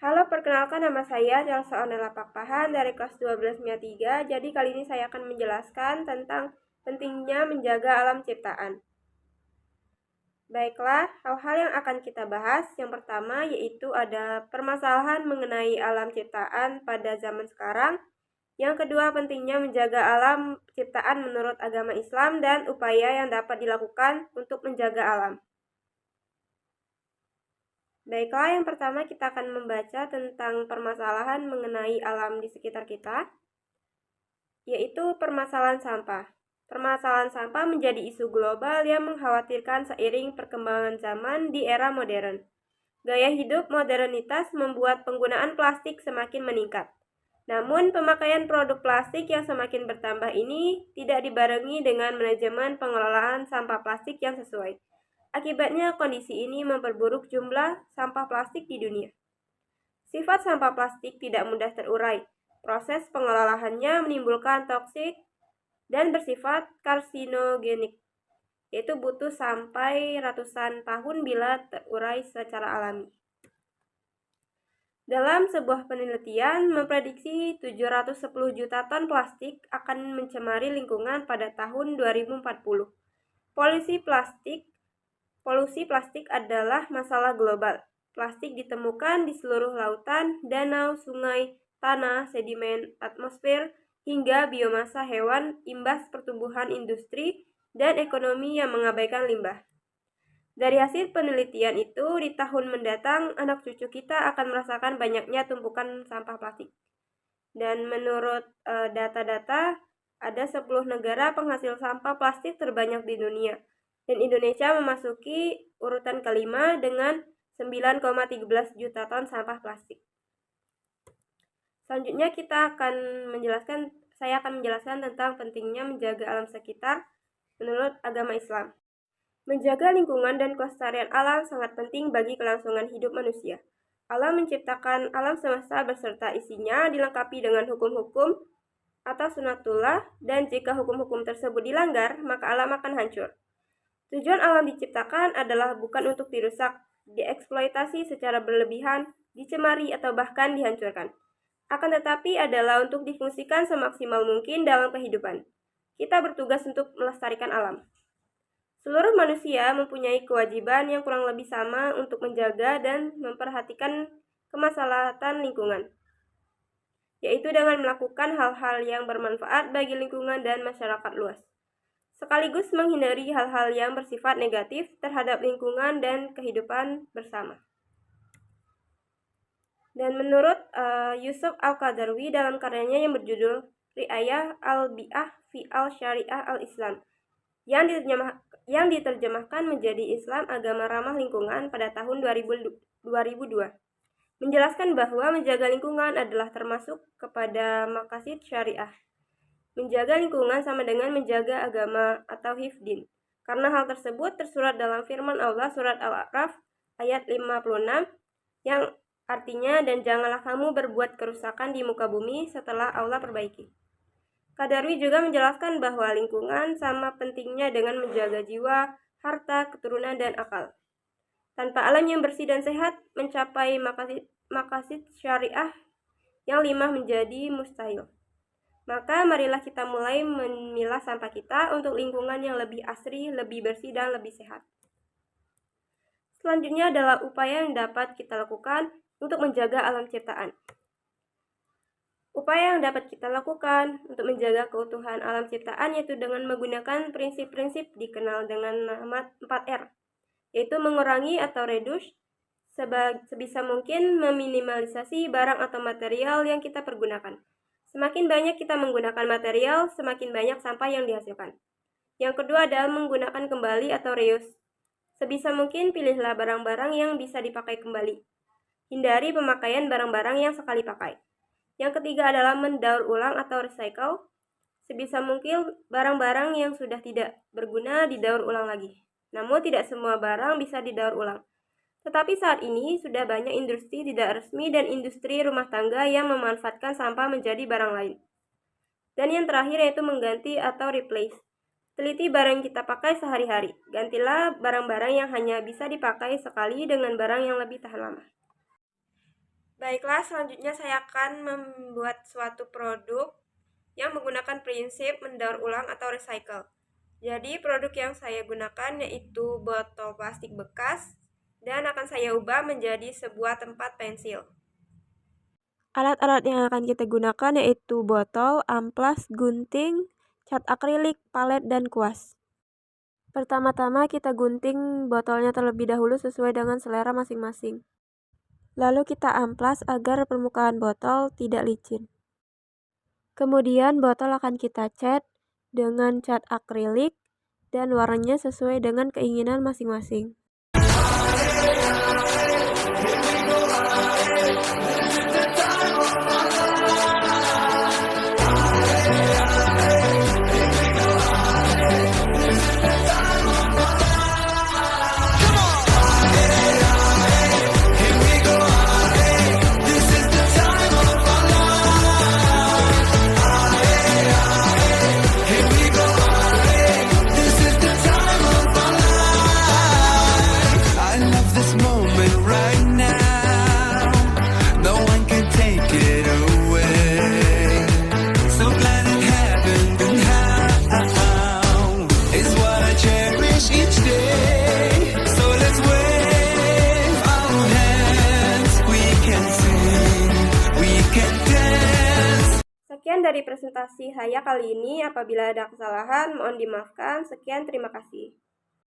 Halo, perkenalkan nama saya Chelsea Onela Pakpahan dari kelas 12 MIA 3. Jadi kali ini saya akan menjelaskan tentang pentingnya menjaga alam ciptaan. Baiklah, hal-hal yang akan kita bahas yang pertama yaitu ada permasalahan mengenai alam ciptaan pada zaman sekarang. Yang kedua, pentingnya menjaga alam ciptaan menurut agama Islam dan upaya yang dapat dilakukan untuk menjaga alam. Baiklah, yang pertama kita akan membaca tentang permasalahan mengenai alam di sekitar kita, yaitu permasalahan sampah. Permasalahan sampah menjadi isu global yang mengkhawatirkan seiring perkembangan zaman di era modern. Gaya hidup modernitas membuat penggunaan plastik semakin meningkat. Namun, pemakaian produk plastik yang semakin bertambah ini tidak dibarengi dengan manajemen pengelolaan sampah plastik yang sesuai. Akibatnya, kondisi ini memperburuk jumlah sampah plastik di dunia. Sifat sampah plastik tidak mudah terurai. Proses pengelolaannya menimbulkan toksik dan bersifat karsinogenik, yaitu butuh sampai ratusan tahun bila terurai secara alami. Dalam sebuah penelitian memprediksi 710 juta ton plastik akan mencemari lingkungan pada tahun 2040. Polusi plastik adalah masalah global. Plastik ditemukan di seluruh lautan, danau, sungai, tanah, sedimen, atmosfer, hingga biomasa hewan, imbas pertumbuhan industri, dan ekonomi yang mengabaikan limbah. Dari hasil penelitian itu, di tahun mendatang, anak cucu kita akan merasakan banyaknya tumpukan sampah plastik. Dan menurut data-data, ada 10 negara penghasil sampah plastik terbanyak di dunia. Dan Indonesia memasuki urutan kelima dengan 9,13 juta ton sampah plastik. Selanjutnya saya akan menjelaskan tentang pentingnya menjaga alam sekitar menurut agama Islam. Menjaga lingkungan dan kelestarian alam sangat penting bagi kelangsungan hidup manusia. Allah menciptakan alam semesta beserta isinya dilengkapi dengan hukum-hukum atau sunatullah, dan jika hukum-hukum tersebut dilanggar, maka alam akan hancur. Tujuan alam diciptakan adalah bukan untuk dirusak, dieksploitasi secara berlebihan, dicemari, atau bahkan dihancurkan. Akan tetapi adalah untuk difungsikan semaksimal mungkin dalam kehidupan. Kita bertugas untuk melestarikan alam. Seluruh manusia mempunyai kewajiban yang kurang lebih sama untuk menjaga dan memperhatikan kemaslahatan lingkungan, yaitu dengan melakukan hal-hal yang bermanfaat bagi lingkungan dan masyarakat luas, sekaligus menghindari hal-hal yang bersifat negatif terhadap lingkungan dan kehidupan bersama. Dan menurut Yusuf Al-Qaradawi dalam karyanya yang berjudul Ri'ayah Al-Bi'ah fi Al-Syariah Al-Islam, yang diterjemahkan menjadi Islam Agama Ramah Lingkungan pada tahun 2002, menjelaskan bahwa menjaga lingkungan adalah termasuk kepada maqasid syariah. Menjaga lingkungan sama dengan menjaga agama atau hifdin, karena hal tersebut tersurat dalam firman Allah surat Al-A'raf ayat 56 yang artinya, dan janganlah kamu berbuat kerusakan di muka bumi setelah Allah perbaiki. Qadarwi juga menjelaskan bahwa lingkungan sama pentingnya dengan menjaga jiwa, harta, keturunan, dan akal. Tanpa alam yang bersih dan sehat, mencapai maqasid syariah yang 5 menjadi mustahil. Maka marilah kita mulai memilah sampah kita untuk lingkungan yang lebih asri, lebih bersih, dan lebih sehat. Selanjutnya adalah upaya yang dapat kita lakukan untuk menjaga alam ciptaan. Upaya yang dapat kita lakukan untuk menjaga keutuhan alam ciptaan yaitu dengan menggunakan prinsip-prinsip dikenal dengan nama 4R, yaitu mengurangi atau reduce, sebisa mungkin meminimalisasi barang atau material yang kita pergunakan. Semakin banyak kita menggunakan material, semakin banyak sampah yang dihasilkan. Yang kedua adalah menggunakan kembali atau reuse. Sebisa mungkin pilihlah barang-barang yang bisa dipakai kembali. Hindari pemakaian barang-barang yang sekali pakai. Yang ketiga adalah mendaur ulang atau recycle. Sebisa mungkin barang-barang yang sudah tidak berguna didaur ulang lagi. Namun tidak semua barang bisa didaur ulang. Tetapi saat ini sudah banyak industri tidak resmi dan industri rumah tangga yang memanfaatkan sampah menjadi barang lain. Dan yang terakhir yaitu mengganti atau replace. Teliti barang yang kita pakai sehari-hari. Gantilah barang-barang yang hanya bisa dipakai sekali dengan barang yang lebih tahan lama. Baiklah, selanjutnya saya akan membuat suatu produk yang menggunakan prinsip mendaur ulang atau recycle. Jadi produk yang saya gunakan yaitu botol plastik bekas dan akan saya ubah menjadi sebuah tempat pensil. Alat-alat yang akan kita gunakan yaitu botol, amplas, gunting, cat akrilik, palet, dan kuas. Pertama-tama kita gunting botolnya terlebih dahulu sesuai dengan selera masing-masing. Lalu kita amplas agar permukaan botol tidak licin. Kemudian botol akan kita cat dengan cat akrilik dan warnanya sesuai dengan keinginan masing-masing. Sekian dari presentasi saya kali ini. Apabila ada kesalahan, mohon dimaafkan. Sekian, terima kasih.